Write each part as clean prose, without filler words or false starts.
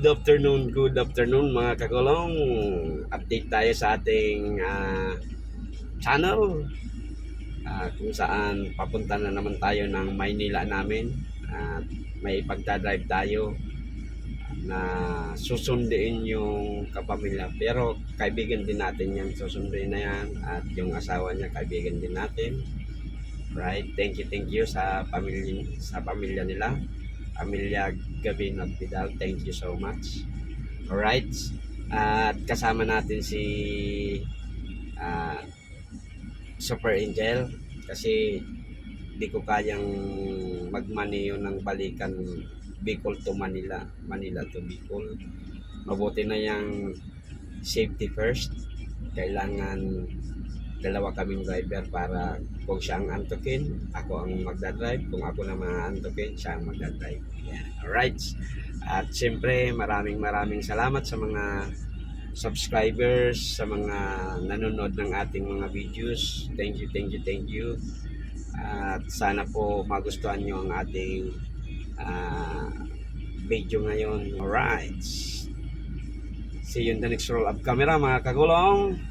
good afternoon mga kagulong. Update tayo sa ating channel kung saan papunta na naman tayo ng Maynila namin. May pagdadrive tayo na susunduin yung kapamilya. Pero kaibigan din natin yung susunduin na yan, at yung asawa niya kaibigan din natin. Right? Thank you sa pamilya nila. Pamilya Gabin at Vidal, thank you so much. Alright, at kasama natin si Super Angel kasi di ko kayang magmaniyo ng balikan Bicol to Manila, Manila to Bicol. Mabuti na yung safety first. Kailangan dalawa kaming driver para kung siya ang antukin, ako ang magdadrive. Kung ako na maantukin, siya ang magdadrive. Yeah. Alright. At siyempre, maraming salamat sa mga subscribers, sa mga nanonood ng ating mga videos. Thank you. At sana po magustuhan nyo ang ating video ngayon. Alright. See you in the next roll of camera mga kagulong.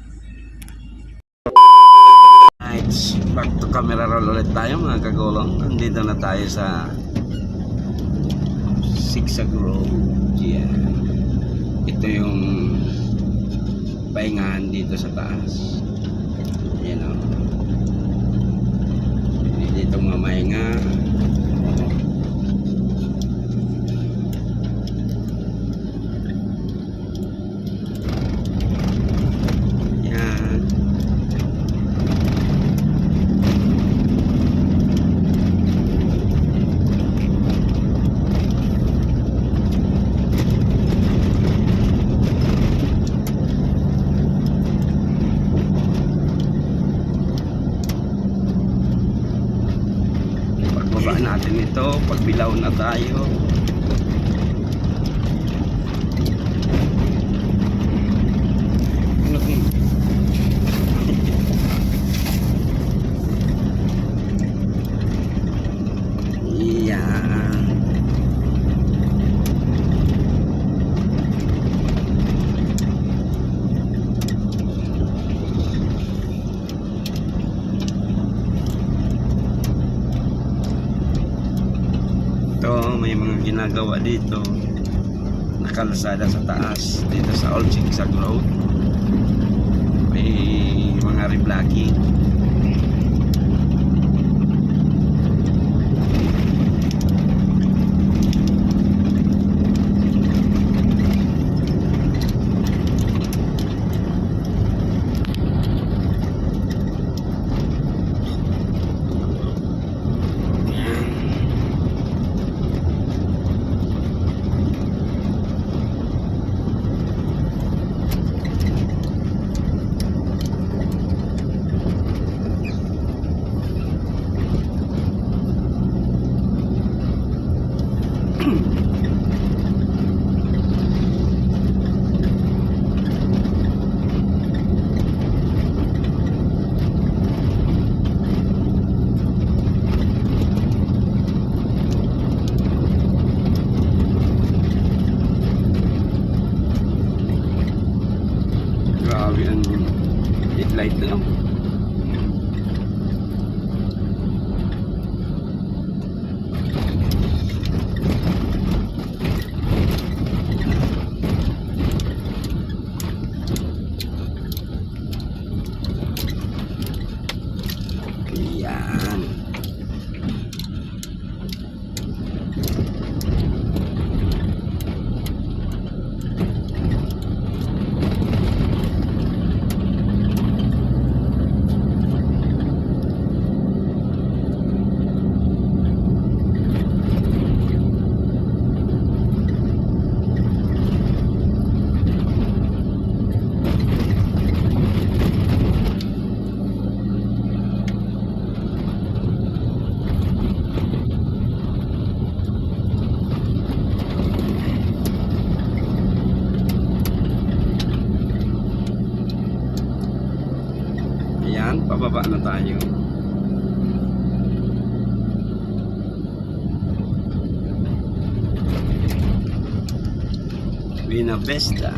Back to camera roll ulit tayo mga kagulong. Nandito na tayo sa Zigzag Road. Yeah. Ito yung pahingahan dito sa taas. Ayan o. Dito mamahinga. Pagbaba natin ito, pagbilaw na tayo. May mga ginagawa dito na kalsada sa taas dito sa Old Zigzag Road. May mga reblocking. Grabe ang headlight na lang. Yan. Ayan, pababa na tayo. Vina Vesta.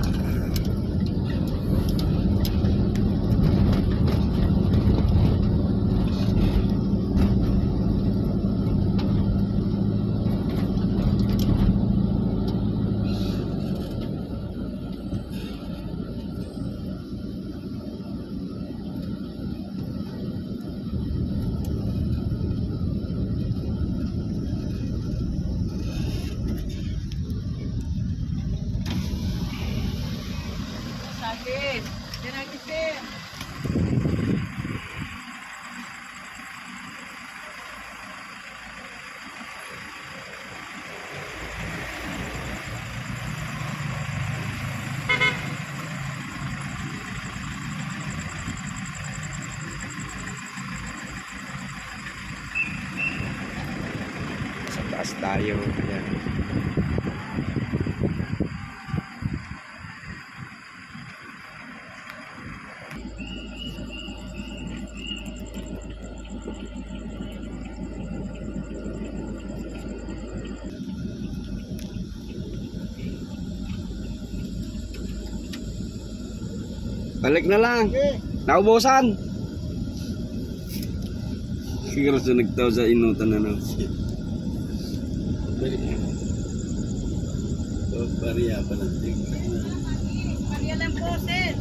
Sakit. Yan ang isim. Sa taas tayo. Yan. Balik na lang. Naubusan. Siguro sa nagtaw sa inutan na no. Balik na. So, bariya pa ng tignan na. Kanya lang po, sir.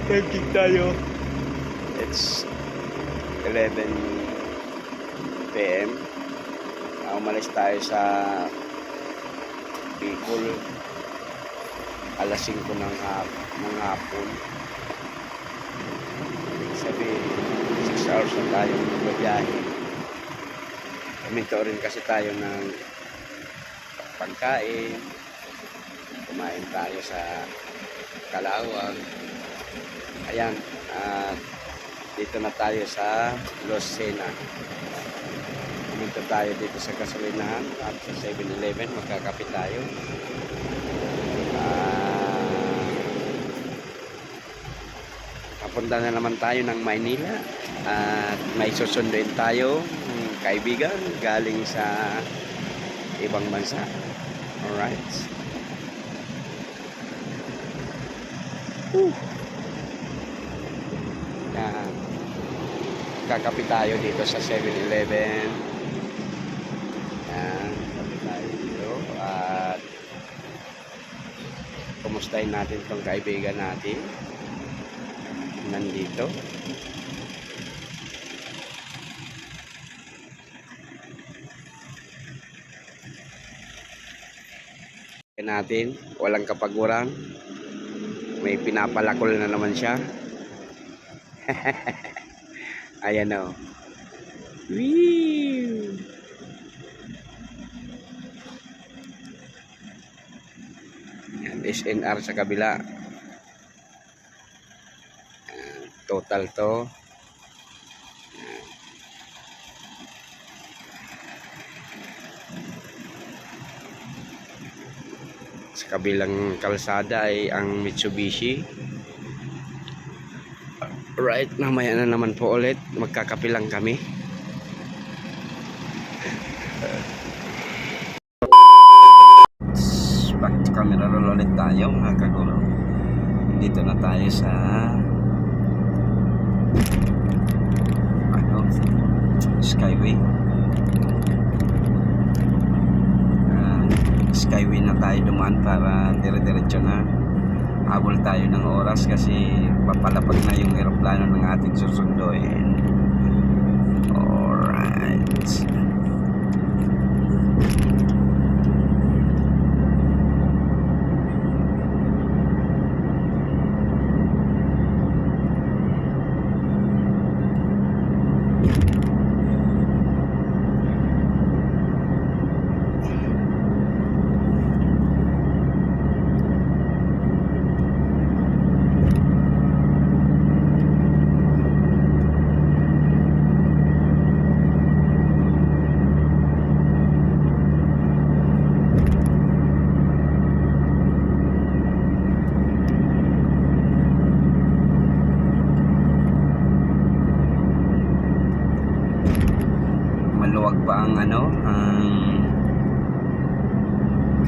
Time kick tayo. It's 11 PM. Umalis tayo sa Bicol. Alas 5 ng hapon. Sabi, 6 hours na tayo magbabiyahe. Kuminto rin kasi tayo ng pagkain. Kumain tayo sa Kalawag. Ayan, dito na tayo sa Lucena. Pumunta tayo dito sa gasolinahan at sa 7-Eleven, magkakape tayo. Papunta na naman tayo ng Maynila at may susunduin tayo kaibigan galing sa ibang bansa. Alright. Yan. Kakape tayo dito sa 7-Eleven. Yan. Kape tayo dito. At kumustahin natin itong kaibigan natin. Nandito. Natin. Walang kapaguran. May pinapalakol na naman siya. Ayan o. Wee! Yan, SNR sa kabila. Total to. Sa kabilang kalsada ay ang Mitsubishi. Right, mamaya na naman po ulit. Magkakape lang kami. Back to camera roll ulit tayo mga kagulo. Dito na tayo sa Skyway. Skyway na tayo dumaan para dire-diretso na. Habol tayo ng oras kasi papalapag na yung eroplano ng ating susunduin. Alright. maluwag pa ang ang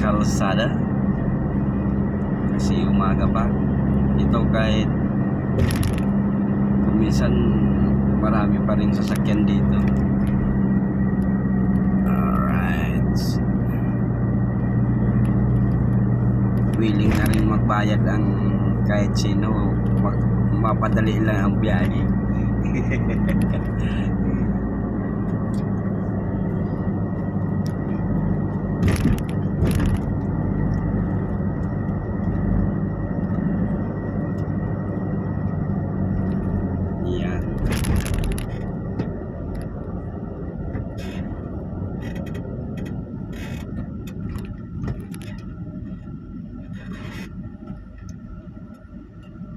kalsada kasi umaga pa. Ito kahit kuminsan marami pa rin sasakyan dito. Alright, willing na rin magbayad ang kahit sino, mapadali lang ang biyahe. Yan.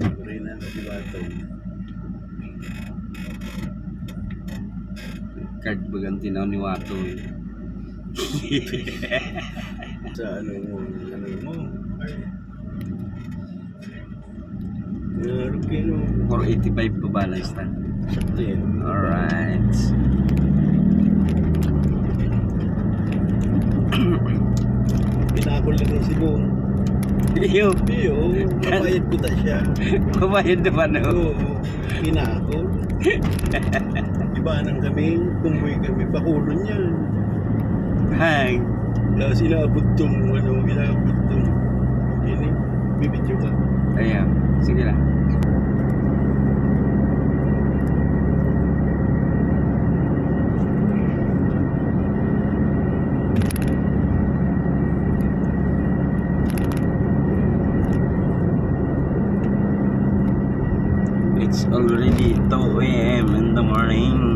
Uri na sa Diwatong. Card bagang tinaw ni Wato eh. Sa ano mo. Ay. Kino. 485 pa balance na. Sakto yan. Alright. Pinakol lang yung silong. Iyo. Iyo, mapayad ko ta siya. Kumayad naman no. Oo, pinakol. Iba nang kami, kumboy kami, pakulon yan. Hang. Tapos inaabot tong, ini, bibidyo ka. Ayan. Sige lang. It's already 2 a.m. in the morning.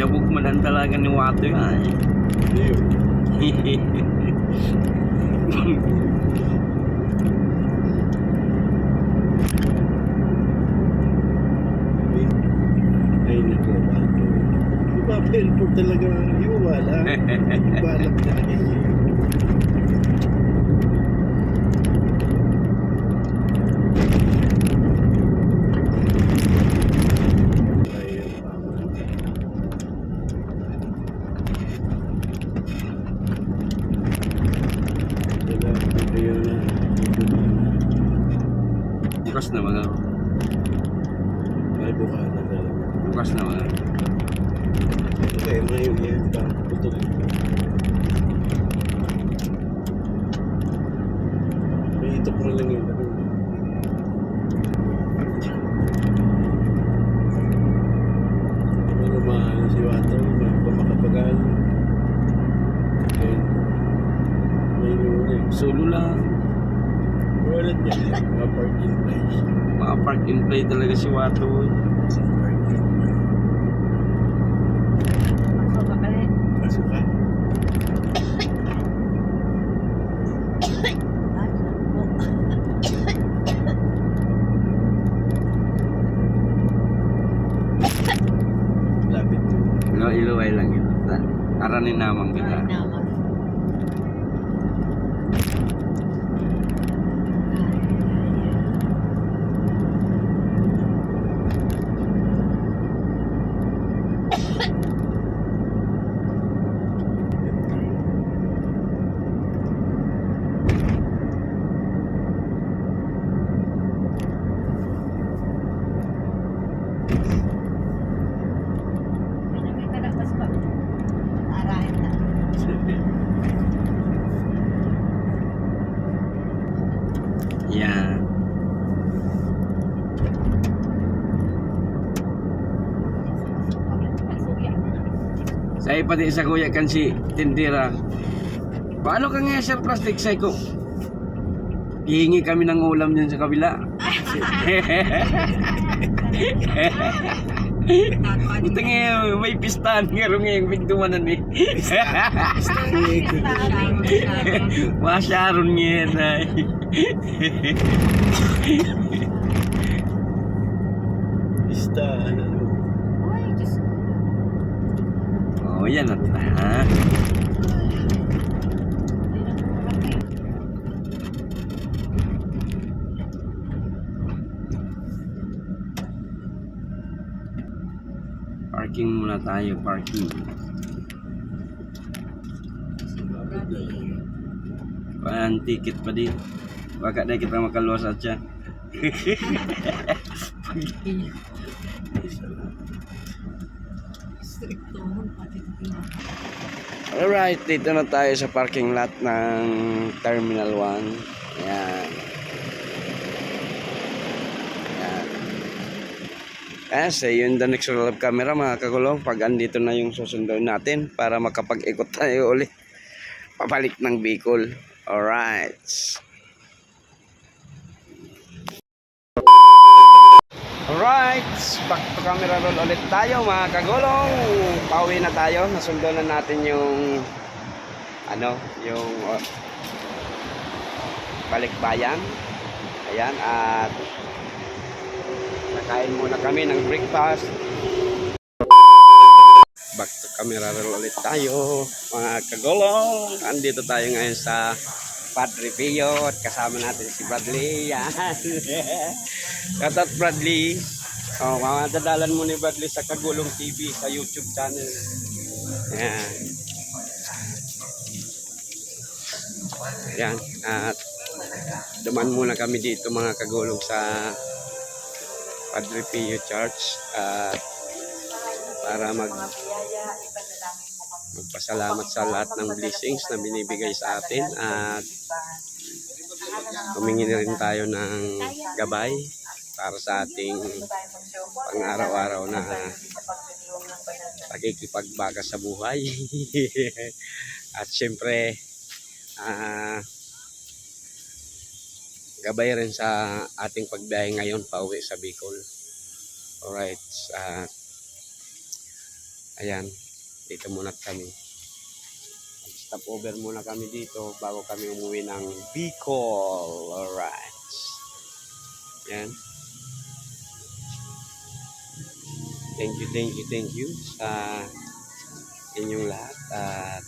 Jabog mo lang talaga ni Wato yan. Iyo. Ay, nako, bato. Iba, airport talaga, iwala. Ibalak talaga yun. Bukas na mga. May buka na talaga. Bukas na mga. Ito kayo ngayon yan, putol. May itok mo lang yun. Ano mahal si Wato, makapagal. Okay. May luna eh. Solo lang. Wallet niya, mga parking place. Mga park and play talaga si Wato. Parking. Pasok ka pala. Pasok ka. Lapit mo. Iluway lang yun. Aranin naman kita. Naman. Arahin na. Ay pati sa kuya kan si tindira. Paano ka nga sir plastic say ko? Hihingi kami ng ulam dyan sa kabila. Ito nga, may pistahan nga rin nga yung pintumanan eh. Masyaron nga yan ay. Pista, ano. Oh, yan at ha. Parking muna tayo, parking. Pan ticket pa din. Baka na kita makaluwas at siya. Alright, dito na tayo sa parking lot ng Terminal 1. Ayan. See you in the next roll of camera mga kagulong pag andito na yung susunduin natin para makapag-ikot tayo uli pabalik ng Bicol. Alright, back to camera roll ulit tayo mga kagulong. Pauwi na tayo, nasundo na natin yung balikbayan. Ayan, at nakain muna kami ng breakfast. Back to camera roll ulit tayo mga kagulong. Andito tayo ngayon sa Padre Pio at kasama natin si Bradley. Yan. Shoutout Bradley. Oh, madadalan mo ni Bradley sa Kagulong TV sa YouTube channel. Yan. Yan. At duman muna kami dito mga kagulong sa Padre Pio Church at para magpasalamat sa lahat ng blessings na binibigay sa atin at humingi na rin tayo ng gabay para sa ating pang-araw-araw na pagkikipagbaga sa buhay. At syempre gabay rin sa ating pagbiyahe ngayon pauwi sa Bicol. Alright, ayan, dito muna kami. Stop over muna kami dito bago kami umuwi ng Bicol. Alright, yan. Thank you sa inyong lahat at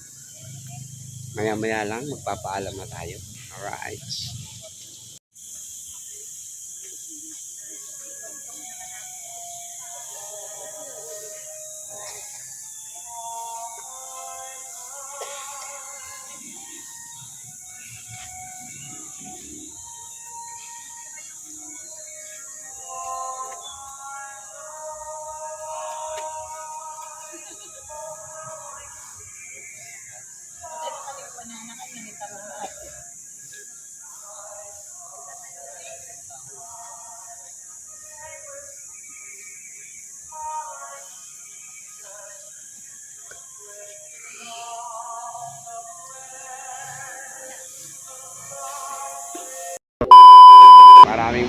maya lang magpapaalam na tayo. Alright.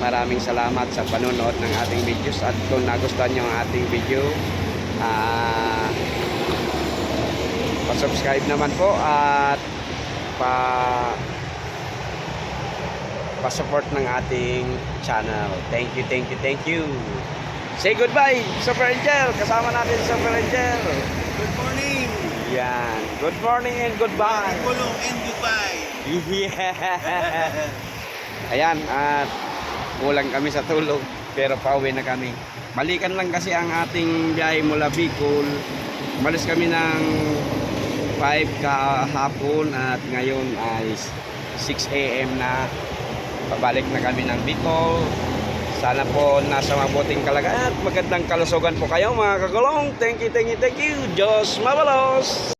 Maraming salamat sa panonood ng ating videos at kung nagustuhan nyo ang ating video pa-subscribe naman po at pa-support ng ating channel. Thank you. Say goodbye, Super Angel. Kasama natin si Super Angel. Good morning. Yan. Good morning and goodbye. Kulong and goodbye. Yeah. Ayan, at kulang kami sa tulog pero pauwi na kami. Balikan lang kasi ang ating biyahe mula Bicol. Umalis kami ng 5 kahapon at ngayon ay 6 AM na. Pabalik na kami ng Bicol. Sana po nasa mabuting kalagayan at magandang kalusugan po kayo mga kagulong. Thank you. Diyos mabalos.